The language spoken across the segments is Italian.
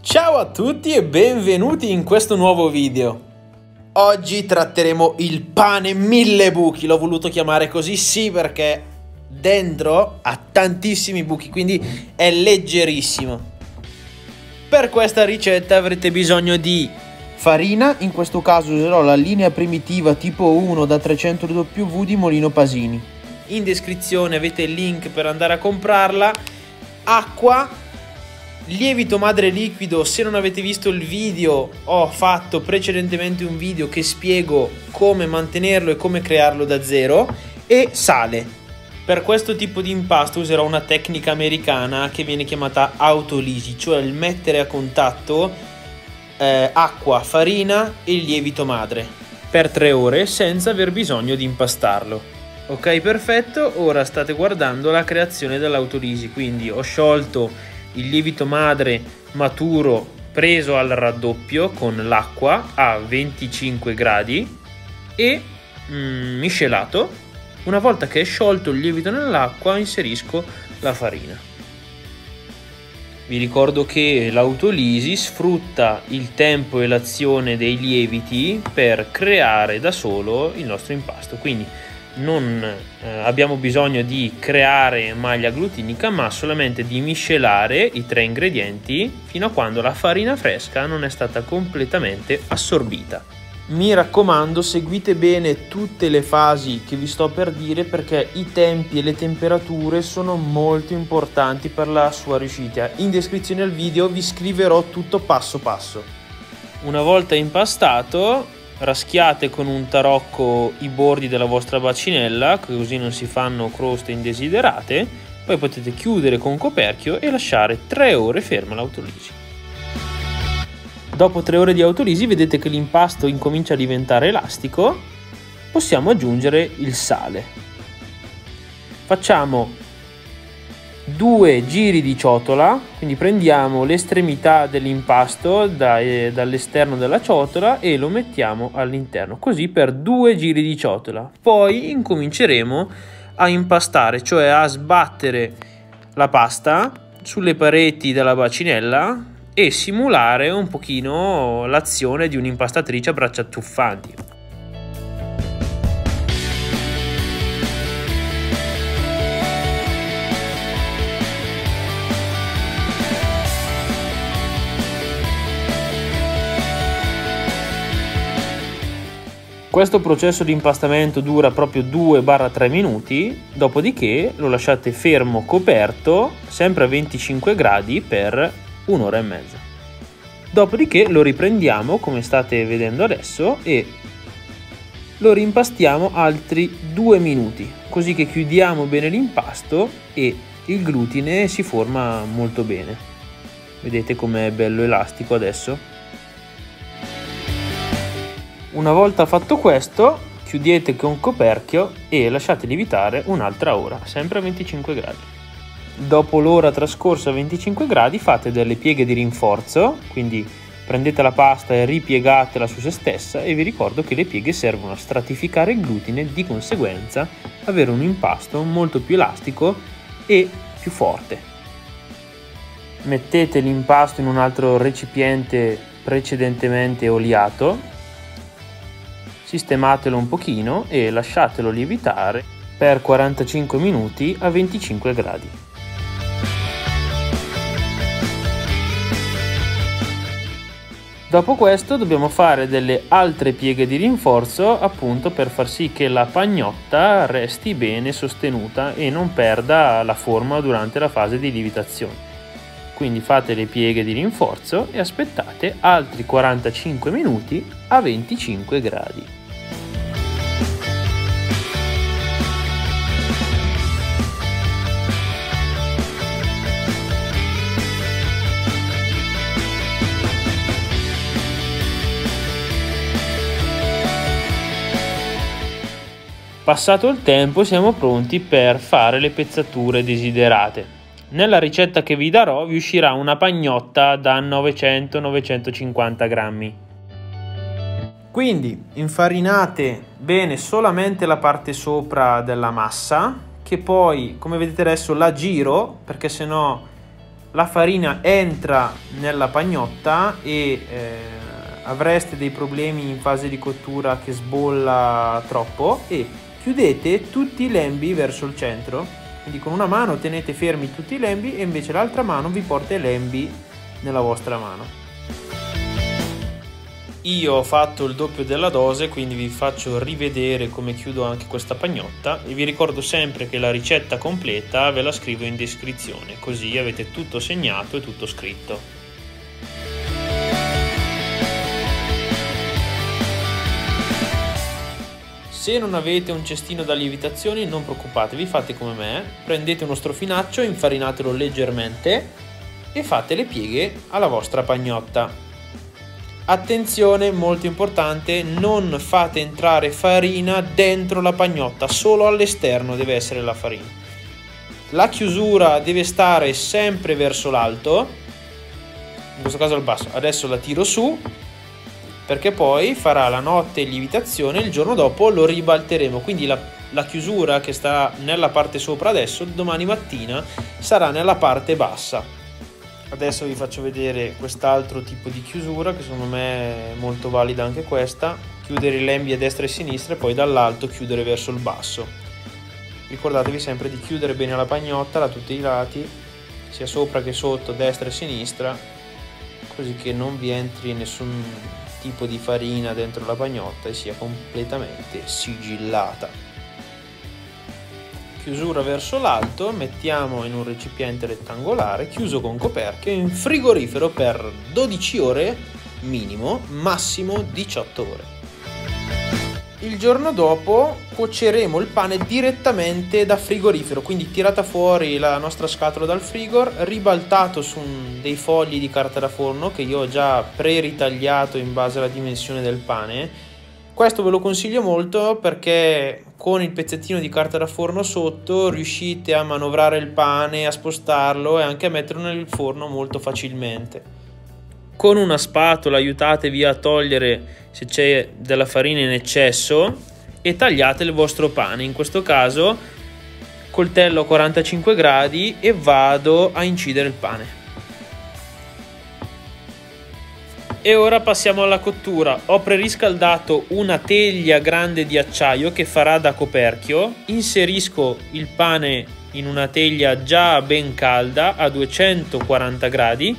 Ciao a tutti e benvenuti in questo nuovo video. Oggi tratteremo il pane 1000 buchi, l'ho voluto chiamare così sì perché dentro ha tantissimi buchi, quindi è leggerissimo. Per questa ricetta avrete bisogno di farina, in questo caso userò la linea primitiva tipo 1 da 300 W di Molino Pasini. In descrizione avete il link per andare a comprarla. Acqua, lievito madre liquido. Se non avete visto il video, ho fatto precedentemente un video che spiego come mantenerlo e come crearlo da zero, e sale. Per questo tipo di impasto userò una tecnica americana che viene chiamata autolisi, cioè il mettere a contatto acqua, farina e lievito madre per 3 ore senza aver bisogno di impastarlo. Ok, perfetto. Ora state guardando la creazione dell'autolisi, quindi ho sciolto il lievito madre maturo preso al raddoppio con l'acqua a 25 gradi e miscelato. Una volta che è sciolto il lievito nell'acqua, inserisco la farina. Vi ricordo che l'autolisi sfrutta il tempo e l'azione dei lieviti per creare da solo il nostro impasto, quindi non abbiamo bisogno di creare maglia glutinica, ma solamente di miscelare i 3 ingredienti fino a quando la farina fresca non è stata completamente assorbita. Mi raccomando, seguite bene tutte le fasi che vi sto per dire, perché i tempi e le temperature sono molto importanti per la sua riuscita. In descrizione al video vi scriverò tutto passo passo. Una volta impastato, raschiate con un tarocco i bordi della vostra bacinella, così non si fanno croste indesiderate. Poi potete chiudere con coperchio e lasciare 3 ore ferma l'autolisi. Dopo 3 ore di autolisi vedete che l'impasto incomincia a diventare elastico. Possiamo aggiungere il sale. Facciamo 2 giri di ciotola, quindi prendiamo l'estremità dell'impasto dall'esterno della ciotola e lo mettiamo all'interno, così per 2 giri di ciotola. Poi incominceremo a impastare, cioè a sbattere la pasta sulle pareti della bacinella e simulare un pochino l'azione di un'impastatrice a braccia tuffanti. Questo processo di impastamento dura proprio 2-3 minuti, dopodiché lo lasciate fermo coperto, sempre a 25 gradi per 1 ora e mezza. Dopodiché lo riprendiamo come state vedendo adesso e lo rimpastiamo altri 2 minuti, così che chiudiamo bene l'impasto e il glutine si forma molto bene. Vedete com'è bello elastico adesso? Una volta fatto questo, chiudete con coperchio e lasciate lievitare un'altra ora, sempre a 25 gradi. Dopo l'ora trascorsa a 25 gradi fate delle pieghe di rinforzo, quindi prendete la pasta e ripiegatela su se stessa, e vi ricordo che le pieghe servono a stratificare il glutine, di conseguenza avere un impasto molto più elastico e più forte. Mettete l'impasto in un altro recipiente precedentemente oliato, sistematelo un pochino e lasciatelo lievitare per 45 minuti a 25 gradi. Dopo questo dobbiamo fare delle altre pieghe di rinforzo, appunto per far sì che la pagnotta resti bene sostenuta e non perda la forma durante la fase di lievitazione. Quindi fate le pieghe di rinforzo e aspettate altri 45 minuti a 25 gradi. Passato il tempo siamo pronti per fare le pezzature desiderate. Nella ricetta che vi darò vi uscirà una pagnotta da 900-950 grammi. Quindi infarinate bene solamente la parte sopra della massa, che poi, come vedete adesso, la giro perché sennò la farina entra nella pagnotta e avreste dei problemi in fase di cottura che sbolla troppo, e chiudete tutti i lembi verso il centro, quindi con una mano tenete fermi tutti i lembi e invece l'altra mano vi porta i lembi nella vostra mano. Io ho fatto il doppio della dose, quindi vi faccio rivedere come chiudo anche questa pagnotta e vi ricordo sempre che la ricetta completa ve la scrivo in descrizione, così avete tutto segnato e tutto scritto. Se non avete un cestino da lievitazione non preoccupatevi, fate come me, prendete uno strofinaccio, infarinatelo leggermente e fate le pieghe alla vostra pagnotta. Attenzione, molto importante, non fate entrare farina dentro la pagnotta, solo all'esterno deve essere la farina. La chiusura deve stare sempre verso l'alto, in questo caso al basso. Adesso la tiro su perché poi farà la notte lievitazione, il giorno dopo lo ribalteremo, quindi la chiusura che sta nella parte sopra adesso, domani mattina sarà nella parte bassa. Adesso vi faccio vedere quest'altro tipo di chiusura che secondo me è molto valida anche questa. Chiudere i lembi a destra e a sinistra e poi dall'alto chiudere verso il basso. Ricordatevi sempre di chiudere bene la pagnotta da tutti i lati, sia sopra che sotto, destra e sinistra, così che non vi entri nessun tipo di farina dentro la pagnotta e sia completamente sigillata. Chiusura verso l'alto, mettiamo in un recipiente rettangolare chiuso con coperchio in frigorifero per 12 ore minimo, massimo 18 ore. Il giorno dopo cuoceremo il pane direttamente da frigorifero, quindi tirata fuori la nostra scatola dal frigo, ribaltato su dei fogli di carta da forno che io ho già pre-ritagliato in base alla dimensione del pane. Questo ve lo consiglio molto perché con il pezzettino di carta da forno sotto riuscite a manovrare il pane, a spostarlo e anche a metterlo nel forno molto facilmente. Con una spatola aiutatevi a togliere se c'è della farina in eccesso e tagliate il vostro pane. In questo caso coltello a 45 gradi e vado a incidere il pane. E ora passiamo alla cottura. Ho preriscaldato una teglia grande di acciaio che farà da coperchio. Inserisco il pane in una teglia già ben calda a 240 gradi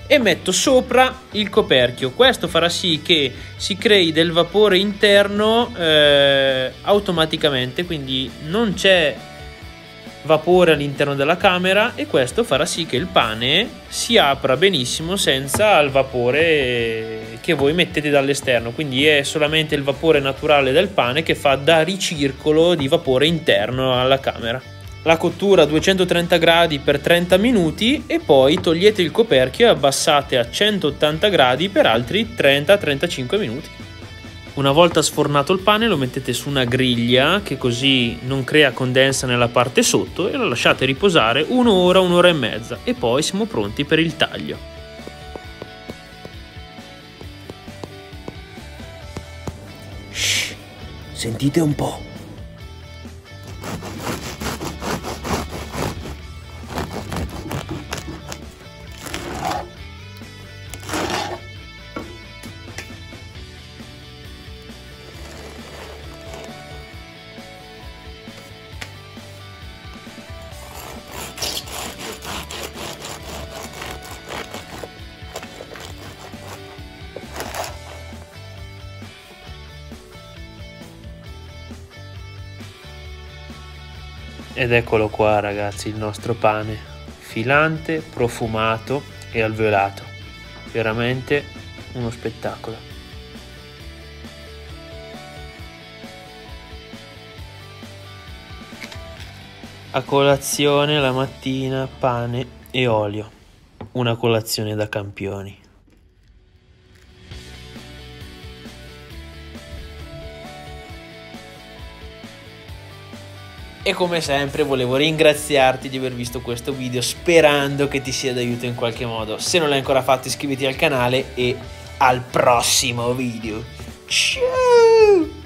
e metto sopra il coperchio. Questo farà sì che si crei del vapore interno automaticamente, quindi non c'è vapore all'interno della camera e questo farà sì che il pane si apra benissimo senza il vapore che voi mettete dall'esterno, quindi è solamente il vapore naturale del pane che fa da ricircolo di vapore interno alla camera. La cottura a 230 gradi per 30 minuti e poi togliete il coperchio e abbassate a 180 gradi per altri 30-35 minuti. Una volta sfornato il pane lo mettete su una griglia che così non crea condensa nella parte sotto e lo lasciate riposare un'ora, un'ora e mezza e poi siamo pronti per il taglio. Shh, sentite un po'. Ed eccolo qua ragazzi, il nostro pane filante, profumato e alveolato, veramente uno spettacolo. A colazione la mattina pane e olio, una colazione da campioni. E come sempre volevo ringraziarti di aver visto questo video, sperando che ti sia d'aiuto in qualche modo. Se non l'hai ancora fatto iscriviti al canale e al prossimo video. Ciao!